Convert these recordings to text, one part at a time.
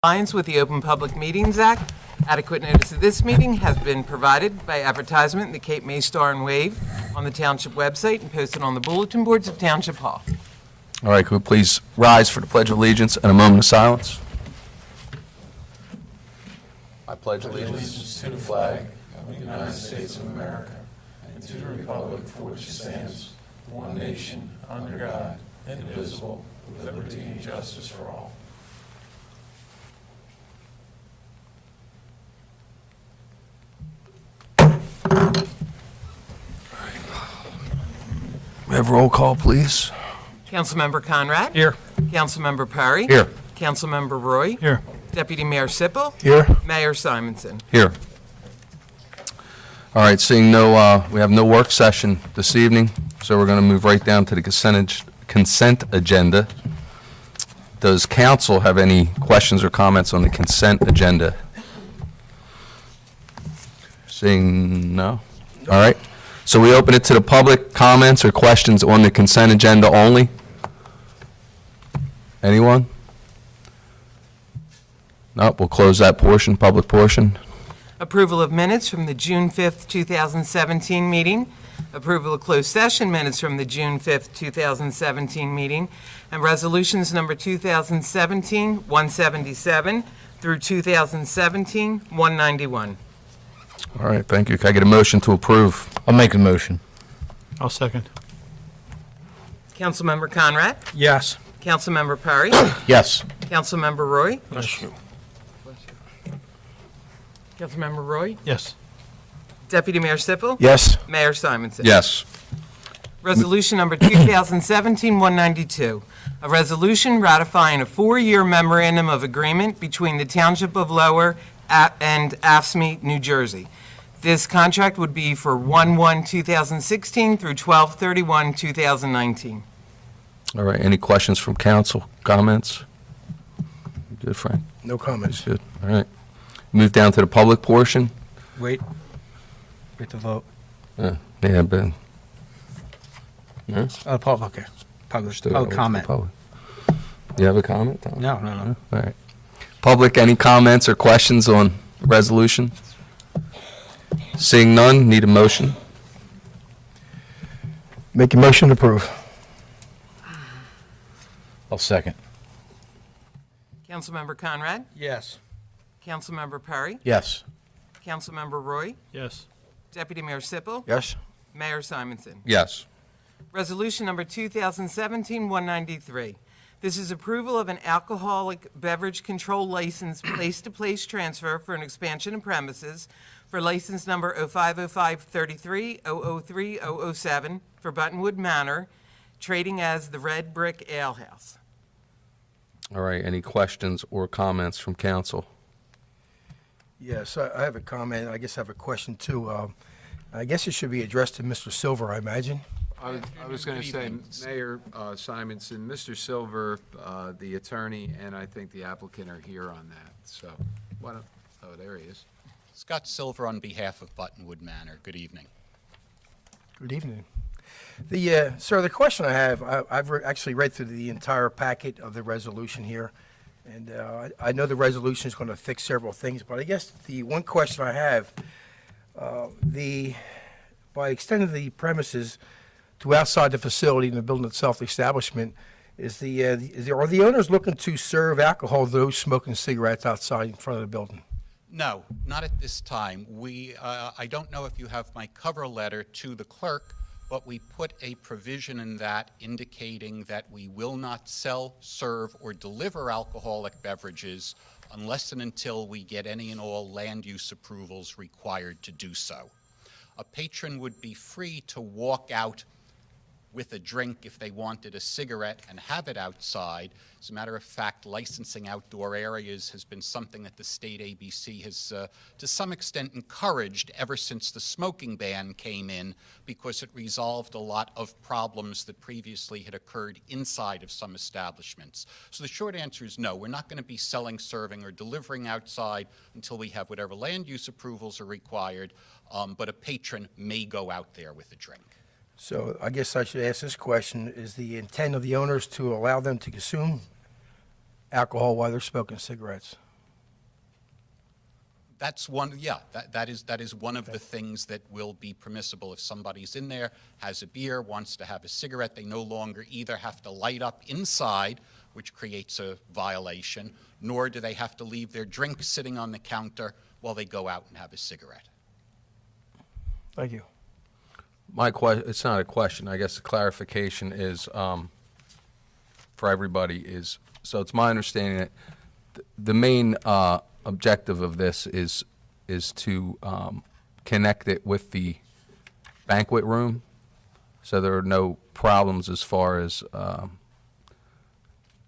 compliance with the Open Public Meetings Act. Adequate notice of this meeting has been provided by advertisement in the Cape May Star and Wave on the Township website and posted on the bulletin boards of Township Hall. All right, could we please rise for the Pledge of Allegiance and a moment of silence? I pledge allegiance to the flag of the United States of America and to the republic for which it stands, one nation, under God, indivisible, with liberty and justice for all. We have roll call, please. Councilmember Conrad? Here. Councilmember Perry? Here. Councilmember Roy? Here. Deputy Mayor Sippel? Here. Mayor Simonson. Here. All right, seeing we have no work session this evening, so we're going to move right down to the consent agenda. Does council have any questions or comments on the consent agenda? Seeing no? All right. So we open it to the public, comments or questions on the consent agenda only? Anyone? No, we'll close that portion, public portion. Approval of minutes from the June 5th, 2017 meeting. Approval of closed session minutes from the June 5th, 2017 meeting. And resolutions number 2017-177 through 2017-191. All right, thank you. Can I get a motion to approve? I'll make a motion. I'll second. Councilmember Conrad? Yes. Councilmember Perry? Yes. Councilmember Roy? Yes. Councilmember Roy? Yes. Deputy Mayor Sippel? Yes. Mayor Simonson. Yes. Resolution number 2017-192, a resolution ratifying a 4-year memorandum of agreement between the Township of Lower and AFSCME, New Jersey. This contract would be for 1/1/2016 through 12/31/2019. All right, any questions from council, comments? Good, Frank? No comments. Good, all right. Move down to the public portion. Wait to vote. Yeah, Ben. No? Public, okay. Public Still gotta wait for comment. public. You have a comment, Tom? No. All right. Public, any comments or questions on the resolution? Seeing none, need a motion? Make a motion to approve. I'll second. Councilmember Conrad? Yes. Councilmember Perry? Yes. Councilmember Roy? Yes. Deputy Mayor Sippel? Yes. Mayor Simonson. Yes. Resolution number 2017-193. This is approval of an alcoholic beverage control license place-to-place transfer for an expansion of premises for license number 050533 003 007 for Buttonwood Manor, trading as the Red Brick Ale House. All right, any questions or comments from council? Yes, I have a comment. I guess I have a question, too. I guess it should be addressed to Mr. Silver, I imagine. I was going to say, Mayor Simonson, Mr. Silver, the attorney, and I think the applicant are here on that. So, there he is. Scott Silver on behalf of Buttonwood Manor. Good evening. Good evening. Sir, the question I have, I've actually read through the entire packet of the resolution here, and I know the resolution is going to fix several things, but I guess the one question I have, by extending the premises to outside the facility and the building itself, the establishment, are the owners looking to serve alcohol to those smoking cigarettes outside in front of the building? No, not at this time. I don't know if you have my cover letter to the clerk, but we put a provision in that indicating that we will not sell, serve, or deliver alcoholic beverages unless and until we get any and all land use approvals required to do so. A patron would be free to walk out with a drink if they wanted a cigarette and have it outside. As a matter of fact, licensing outdoor areas has been something that the state ABC has to some extent encouraged ever since the smoking ban came in, because it resolved a lot of problems that previously had occurred inside of some establishments. So the short answer is no, we're not going to be selling, serving, or delivering outside until we have whatever land use approvals are required, but a patron may go out there with a drink. So I guess I should ask this question. Is the intent of the owners to allow them to consume alcohol while they're smoking cigarettes? That's one, yeah, that is one of the things that will be permissible. If somebody's in there, has a beer, wants to have a cigarette, they no longer either have to light up inside, which creates a violation, nor do they have to leave their drink sitting on the counter while they go out and have a cigarette. Thank you. It's not a question, I guess the clarification is, for everybody is, so it's my understanding that the main objective of this is to connect it with the banquet room, so there are no problems as far as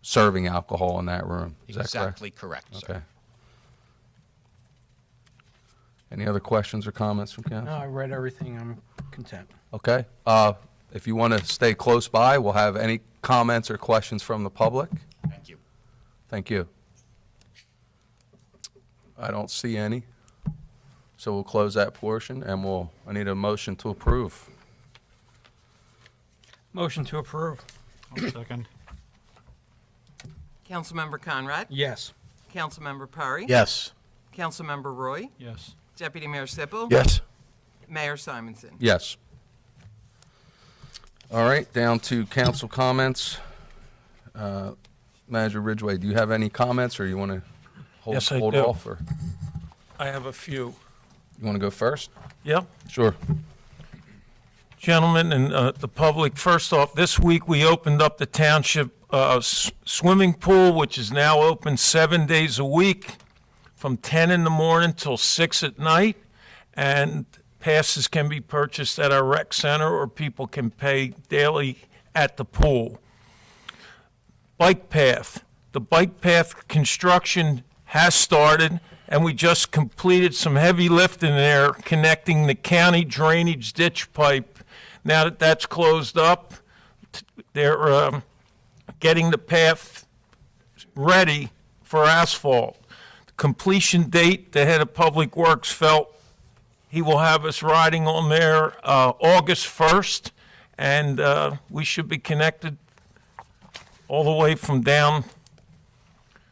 serving alcohol in that room. Is that correct? Exactly correct, sir. Okay. Any other questions or comments from council? No, I read everything. I'm content. Okay. If you want to stay close by, we'll have any comments or questions from the public. Thank you. Thank you. I don't see any. So we'll close that portion, and I need a motion to approve. Motion to approve. Second. Councilmember Conrad? Yes. Councilmember Perry? Yes. Councilmember Roy? Yes. Deputy Mayor Sippel? Yes. Mayor Simonson? Yes. All right, down to council comments. Manager Ridgway, do you have any comments, or you want to Yes, I hold do. off? Or I have a few. you want to go first? Yep. Sure. Gentlemen and the public, first off, this week we opened up the township swimming pool, which is now open 7 days a week from 10 in the morning till 6 at night. And passes can be purchased at our rec center, or people can pay daily at the pool. Bike path. The bike path construction has started, and we just completed some heavy lifting there, connecting the county drainage ditch pipe. Now that that's closed up, they're getting the path ready for asphalt. The completion date, the head of Public Works felt he will have us riding on there August 1st, and we should be connected all the way from down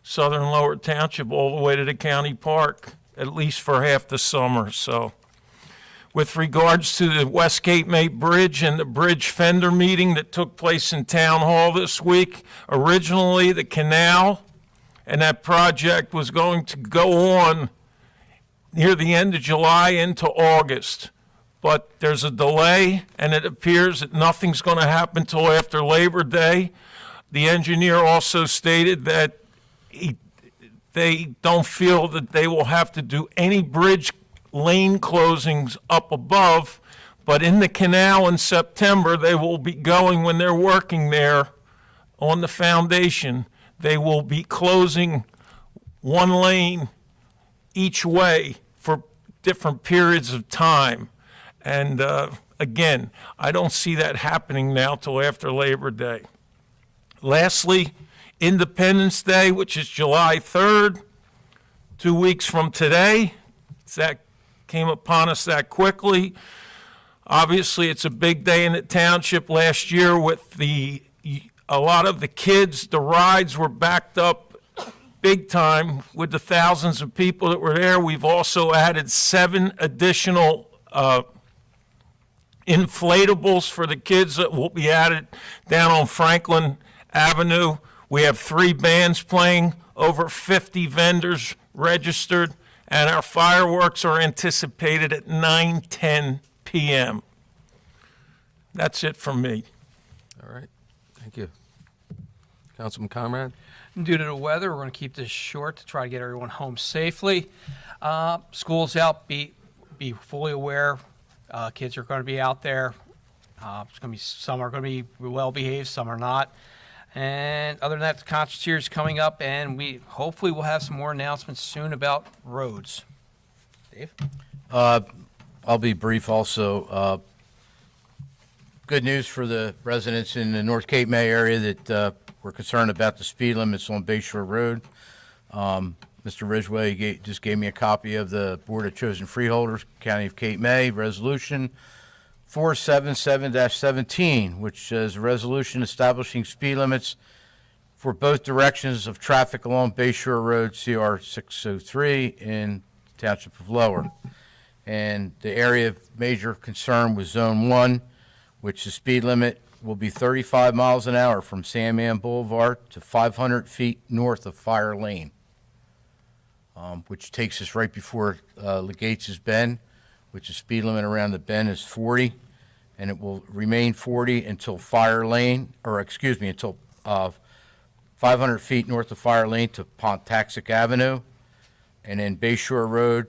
southern Lower Township all the way to the county park, at least for half the summer. So with regards to the West Cape May Bridge and the bridge fender meeting that took place in Town Hall this week, originally the canal and that project was going to go on near the end of July into August. But there's a delay, and it appears that nothing's going to happen till after Labor Day. The engineer also stated that they don't feel that they will have to do any bridge lane closings up above, but in the canal in September, they will be going, when they're working there on the foundation, they will be closing one lane each way for different periods of time. And again, I don't see that happening now till after Labor Day. Lastly, Independence Day, which is July 3rd, 2 weeks from today. That came upon us that quickly. Obviously, it's a big day in the township. Last year with a lot of the kids, the rides were backed up big time with the thousands of people that were there. We've also added 7 additional inflatables for the kids that will be added down on Franklin Avenue. We have 3 bands playing, over 50 vendors registered, and our fireworks are anticipated at 9:10 p.m. That's it from me. All right. Thank you. Councilman Conrad? Due to the weather, we're going to keep this short to try to get everyone home safely. School's out. Be fully aware. Kids are going to be out there. It's going to be, some are going to be well behaved, some are not. And other than that, the concert series is coming up, and we hopefully will have some more announcements soon about roads. Dave? I'll be brief also. Good news for the residents in the North Cape May area that we're concerned about the speed limits on Bayshore Road. Mr. Ridgway just gave me a copy of the Board of Chosen Freeholders, County of Cape May Resolution 477-17, which is a resolution establishing speed limits for both directions of traffic along Bayshore Road, CR 603, in Township of Lower. And the area of major concern was Zone 1, which the speed limit will be 35 miles an hour from Sandman Boulevard to 500 feet north of Fire Lane, which takes us right before Legates' Bend, which the speed limit around the bend is 40, and it will remain 40 until until 500 feet north of Fire Lane to Pontaxic Avenue, and then Bayshore Road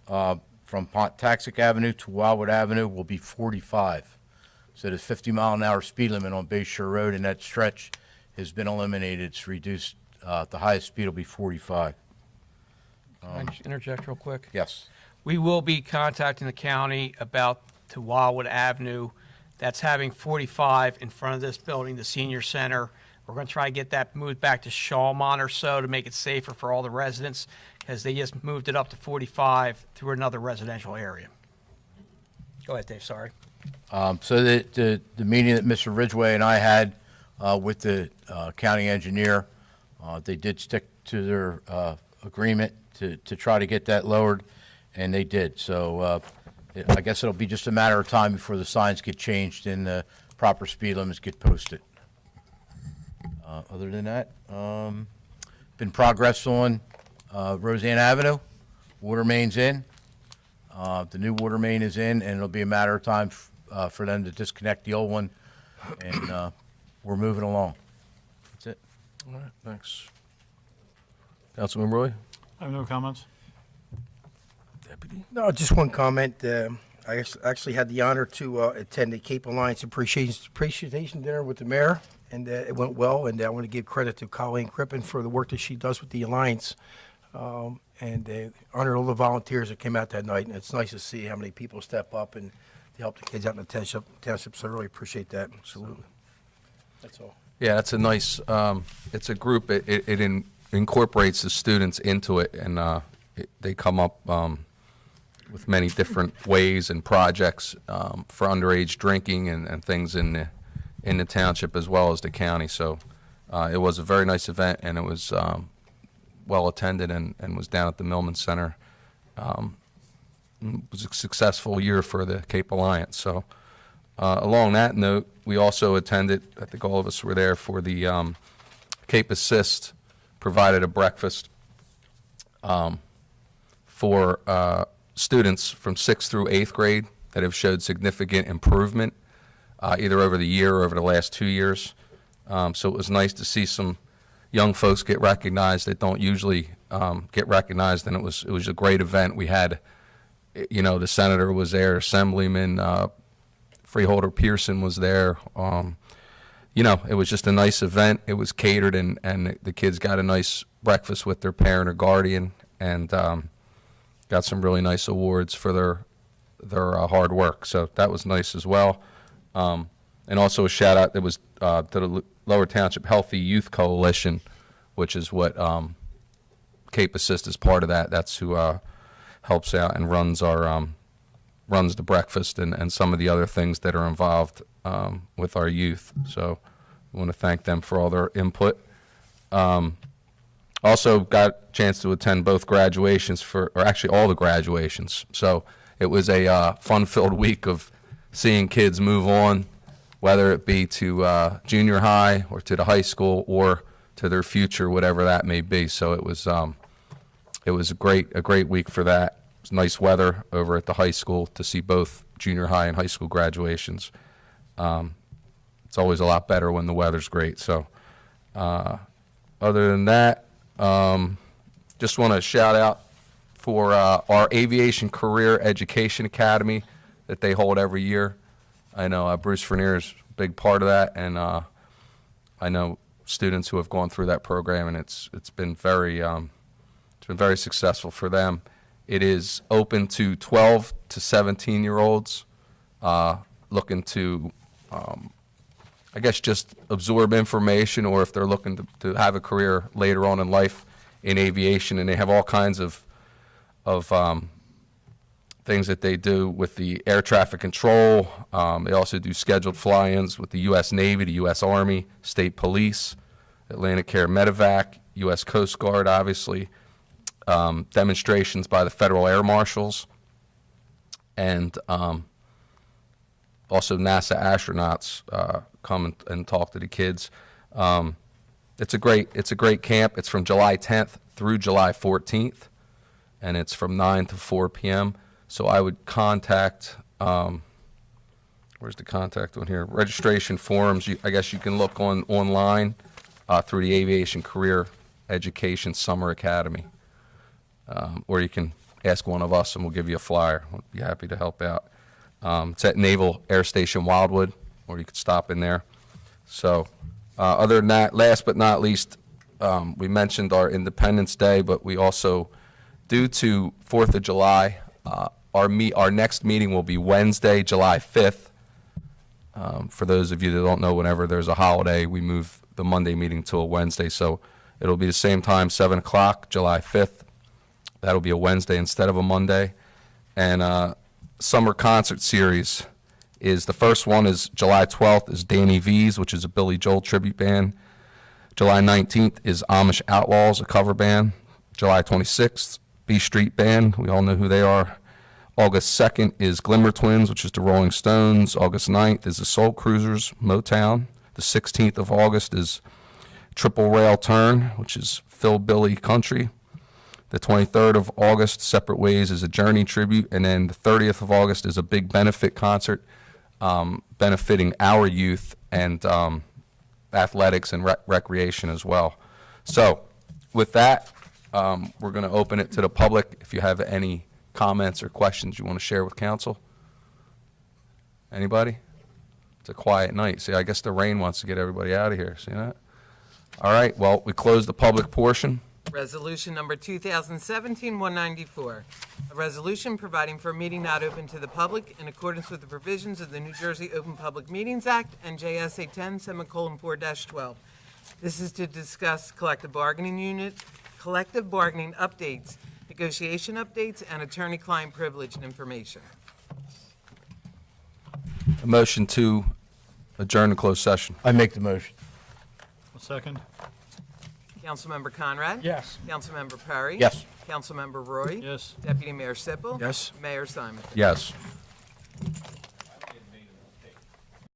from Pontaxic Avenue to Wildwood Avenue will be 45. So the 50-mile-an-hour speed limit on Bayshore Road in that stretch has been eliminated. It's reduced. The highest speed will be 45. Can I just interject real quick? Yes. We will be contacting the county about to Wildwood Avenue. That's having 45 in front of this building, the senior center. We're going to try to get that moved back to Shawmont or so to make it safer for all the residents, because they just moved it up to 45 through another residential area. Go ahead, Dave, sorry. So the meeting that Mr. Ridgway and I had with the county engineer, they did stick to their agreement to try to get that lowered, and they did. So I guess it'll be just a matter of time before the signs get changed and the proper speed limits get posted. Other than that, been progress on Roseanne Avenue. Water main's in. The new water main is in, and it'll be a matter of time for them to disconnect the old one, and we're moving along. That's it. All right, thanks. Councilman Roy? I have no comments. Deputy? No, just one comment. I actually had the honor to attend the Cape Alliance appreciation dinner with the mayor, and it went well. And I want to give credit to Colleen Crippen for the work that she does with the Alliance, and honor all the volunteers that came out that night. And it's nice to see how many people step up and to help the kids out in the township. So I really appreciate that. Absolutely. That's all. Yeah, that's a nice, it's a group, it incorporates the students into it, and they come up with many different ways and projects for underage drinking and things in the township as well as the county. So it was a very nice event, and it was well attended and was down at the Millman Center. It was a successful year for the Cape Alliance. So along that note, we also attended, I think all of us were there for the Cape Assist provided a breakfast for students from 6th through 8th grade that have showed significant improvement either over the year or over the last 2 years. So it was nice to see some young folks get recognized that don't usually get recognized, and it was a great event. We had, the senator was there, Assemblyman Freeholder Pearson was there. It was just a nice event. It was catered, and the kids got a nice breakfast with their parent or guardian, and got some really nice awards for their hard work. So that was nice as well. And also a shout out that was to the Lower Township Healthy Youth Coalition, which is what Cape Assist is part of that. That's who helps out and runs the breakfast and some of the other things that are involved with our youth. So I want to thank them for all their input. Also got a chance to attend both graduations or actually all the graduations. So it was a fun-filled week of seeing kids move on, whether it be to junior high or to the high school or to their future, whatever that may be. So it was a great week for that. It was nice weather over at the high school to see both junior high and high school graduations. It's always a lot better when the weather's great. So other than that, just want to shout out for our Aviation Career Education Academy that they hold every year. I know Bruce Vernier is a big part of that, and I know students who have gone through that program, and it's been very successful for them. It is open to 12 to 17-year-olds looking to, I guess, just absorb information, or if they're looking to have a career later on in life in aviation. And they have all kinds of things that they do with the air traffic control. They also do scheduled fly-ins with the U.S. Navy, the U.S. Army, State Police, Atlantic Care Medevac, U.S. Coast Guard, obviously. demonstrations by the Federal Air Marshals, and also NASA astronauts come and talk to the kids. It's a great camp. It's from July 10th through July 14th, and it's from 9 to 4 p.m. So I would contact, where's the contact on here? Registration forms. I guess you can look online through the Aviation Career Education Summer Academy, or you can ask one of us and we'll give you a flyer. We'll be happy to help out. It's at Naval Air Station Wildwood, or you could stop in there. So other than that, last but not least, we mentioned our Independence Day, but we also, due to 4th of July, our next meeting will be Wednesday, July 5th. For those of you that don't know, whenever there's a holiday, we move the Monday meeting to a Wednesday. So it'll be the same time, 7 o'clock, July 5th. That'll be a Wednesday instead of a Monday. And summer concert series is, the first one is July 12th is Danny V's, which is a Billy Joel tribute band. July 19th is Amish Outlaws, a cover band. July 26th, B Street Band. We all know who they are. August 2nd is Glimmer Twins, which is the Rolling Stones. August 9th is the Soul Cruisers, Motown. The 16th of August is Triple Rail Turn, which is Phil Billy Country. The 23rd of August, Separate Ways, is a Journey tribute. And then the 30th of August is a big benefit concert benefiting our youth and athletics and recreation as well. So with that, we're going to open it to the public. If you have any comments or questions you want to share with council. Anybody? It's a quiet night. See, I guess the rain wants to get everybody out of here. See that? All right, well, we close the public portion. Resolution number 2017-194, a resolution providing for a meeting not open to the public in accordance with the provisions of the New Jersey Open Public Meetings Act and JSA 10:4-12. This is to discuss collective bargaining updates, negotiation updates, and attorney-client privilege information. A motion to adjourn the closed session. I make the motion. Second? Councilmember Conrad? Yes. Councilmember Perry? Yes. Councilmember Roy? Yes. Deputy Mayor Sippel? Yes. Mayor Simon? Yes.